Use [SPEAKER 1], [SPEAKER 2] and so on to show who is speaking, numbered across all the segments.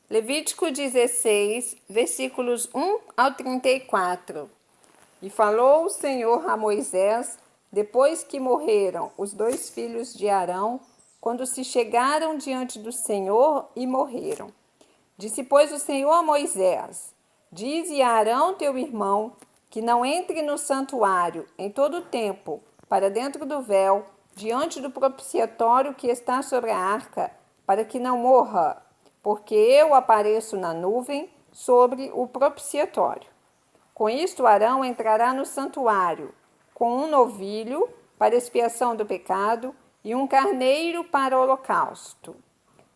[SPEAKER 1] Levítico 16, versículos 1 ao 34. E falou o Senhor a Moisés, depois que morreram os 2 filhos de Arão, quando se chegaram diante do Senhor e morreram. Disse, pois, o Senhor a Moisés: dize a Arão teu irmão que não entre no santuário em todo o tempo, para dentro do véu, diante do propiciatório que está sobre a arca, para que não morra, porque eu apareço na nuvem sobre o propiciatório. Com isto, Arão entrará no santuário, com um novilho para expiação do pecado e um carneiro para o holocausto.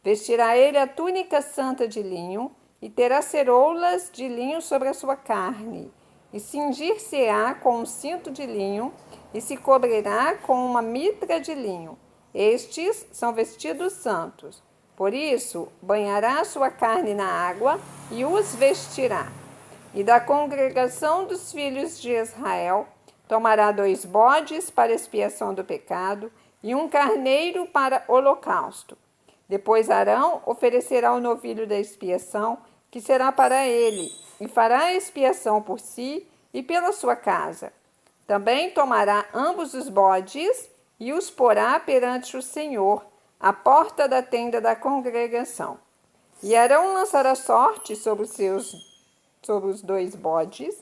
[SPEAKER 1] Vestirá ele a túnica santa de linho e terá ceroulas de linho sobre a sua carne, e cingir-se-á com um cinto de linho e se cobrirá com uma mitra de linho. Estes são vestidos santos. Por isso, banhará a sua carne na água e os vestirá. E da congregação dos filhos de Israel tomará 2 bodes para expiação do pecado e um carneiro para holocausto. Depois Arão oferecerá o novilho da expiação, que será para ele, e fará a expiação por si e pela sua casa. Também tomará ambos os bodes e os porá perante o Senhor, à porta da tenda da congregação. E Arão lançará sorte sobre os 2 bodes,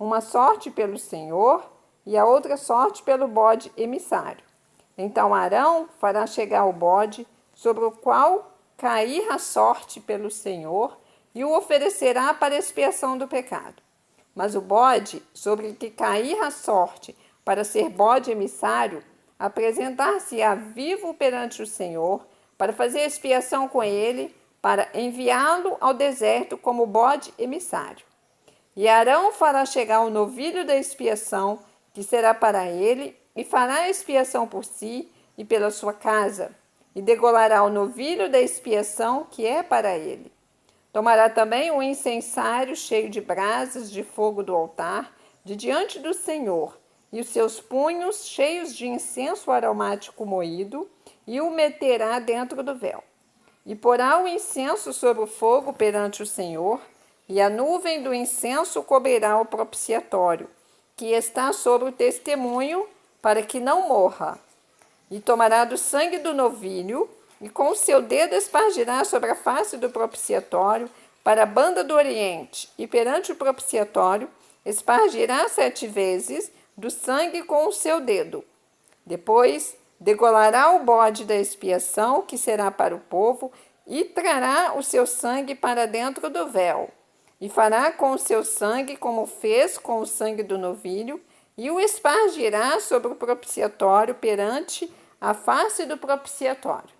[SPEAKER 1] uma sorte pelo Senhor e a outra sorte pelo bode emissário. Então Arão fará chegar o bode sobre o qual cair a sorte pelo Senhor e o oferecerá para expiação do pecado. Mas o bode sobre que cair a sorte para ser bode emissário, apresentar-se-á vivo perante o Senhor, para fazer expiação com ele, para enviá-lo ao deserto como bode emissário. E Arão fará chegar o novilho da expiação, que será para ele, e fará a expiação por si e pela sua casa, e degolará o novilho da expiação, que é para ele. Tomará também um incensário cheio de brasas de fogo do altar, de diante do Senhor, e os seus punhos cheios de incenso aromático moído, e o meterá dentro do véu. E porá o incenso sobre o fogo perante o Senhor, e a nuvem do incenso cobrirá o propiciatório, que está sobre o testemunho, para que não morra. E tomará do sangue do novilho, e com o seu dedo espargirá sobre a face do propiciatório, para a banda do oriente, e perante o propiciatório espargirá 7 vezes do sangue com o seu dedo. Depois degolará o bode da expiação, que será para o povo, e trará o seu sangue para dentro do véu. E fará com o seu sangue como fez com o sangue do novilho, e o espargirá sobre o propiciatório perante a face do propiciatório.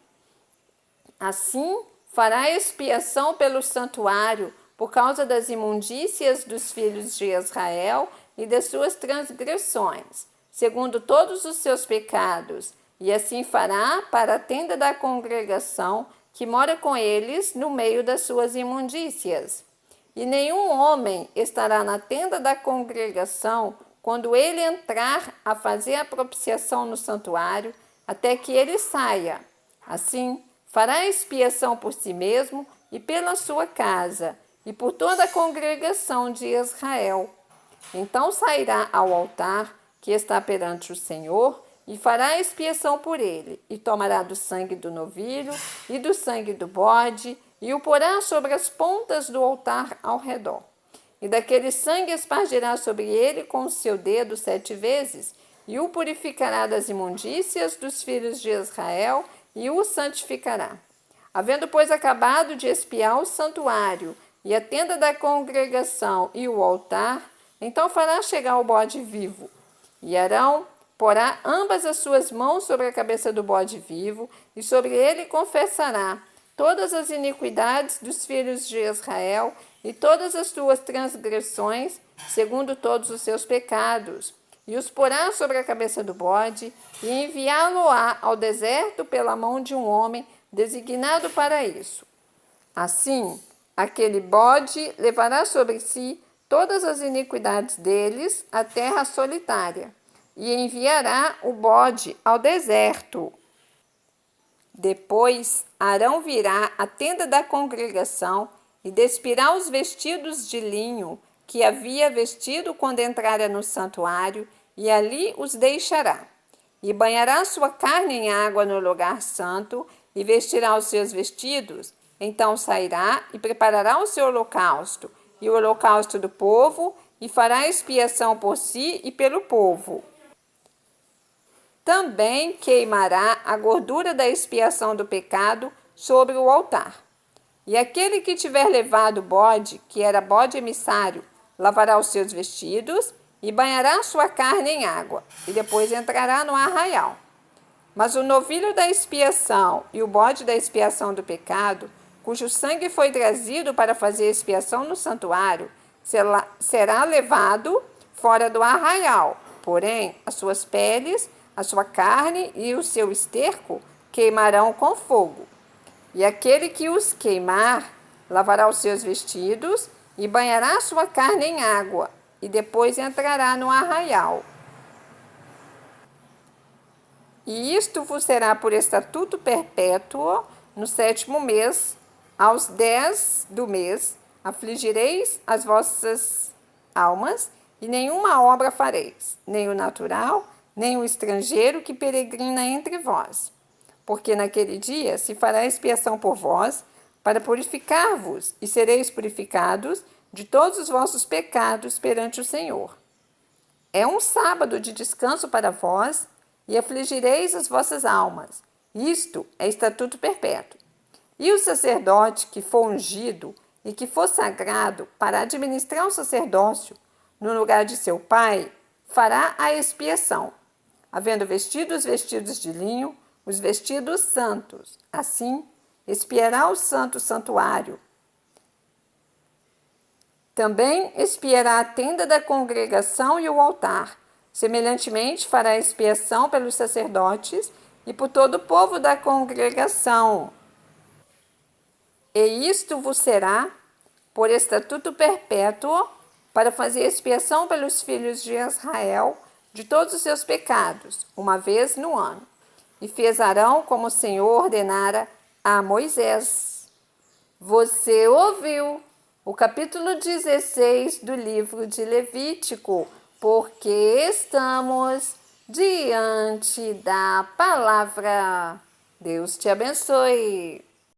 [SPEAKER 1] Assim, fará expiação pelo santuário por causa das imundícias dos filhos de Israel e das suas transgressões, segundo todos os seus pecados, e assim fará para a tenda da congregação, que mora com eles no meio das suas imundícias. E nenhum homem estará na tenda da congregação quando ele entrar a fazer a propiciação no santuário, até que ele saia. Assim, fará expiação por si mesmo e pela sua casa, e por toda a congregação de Israel. Então sairá ao altar que está perante o Senhor, e fará expiação por ele, e tomará do sangue do novilho e do sangue do bode, e o porá sobre as pontas do altar ao redor. E daquele sangue espargirá sobre ele com o seu dedo 7 vezes, e o purificará das imundícias dos filhos de Israel, e o santificará. Havendo, pois, acabado de expiar o santuário, e a tenda da congregação e o altar, então fará chegar o bode vivo. E Arão porá ambas as suas mãos sobre a cabeça do bode vivo, e sobre ele confessará todas as iniquidades dos filhos de Israel e todas as suas transgressões, segundo todos os seus pecados, e os porá sobre a cabeça do bode, e enviá-lo-á ao deserto pela mão de um homem designado para isso. Assim, aquele bode levará sobre si todas as iniquidades deles à terra solitária, e enviará o bode ao deserto. Depois, Arão virá à tenda da congregação e despirá os vestidos de linho que havia vestido quando entrara no santuário, e ali os deixará. E banhará sua carne em água no lugar santo, e vestirá os seus vestidos. Então sairá e preparará o seu holocausto, e o holocausto do povo, e fará expiação por si e pelo povo. Também queimará a gordura da expiação do pecado sobre o altar. E aquele que tiver levado o bode, que era bode emissário, lavará os seus vestidos e banhará sua carne em água, e depois entrará no arraial. Mas o novilho da expiação e o bode da expiação do pecado, cujo sangue foi trazido para fazer expiação no santuário, será levado fora do arraial. Porém, as suas peles, a sua carne e o seu esterco queimarão com fogo. E aquele que os queimar, lavará os seus vestidos e banhará sua carne em água, e depois entrará no arraial. E isto vos será por estatuto perpétuo: no 7º mês, aos 10 do mês, afligireis as vossas almas, e nenhuma obra fareis, nem o natural, nem o estrangeiro que peregrina entre vós. Porque naquele dia se fará expiação por vós, para purificar-vos, e sereis purificados de todos os vossos pecados perante o Senhor. É um sábado de descanso para vós, e afligireis as vossas almas. Isto é estatuto perpétuo. E o sacerdote que for ungido e que for sagrado para administrar o sacerdócio no lugar de seu pai, fará a expiação, havendo vestido os vestidos de linho, os vestidos santos. Assim, expiará o santo santuário. Também expiará a tenda da congregação e o altar. Semelhantemente, fará expiação pelos sacerdotes e por todo o povo da congregação. E isto vos será por estatuto perpétuo, para fazer expiação pelos filhos de Israel de todos os seus pecados, uma vez no ano. E fez Arão como o Senhor ordenara a Moisés. Você ouviu o capítulo 16 do livro de Levítico, porque estamos diante da palavra. Deus te abençoe.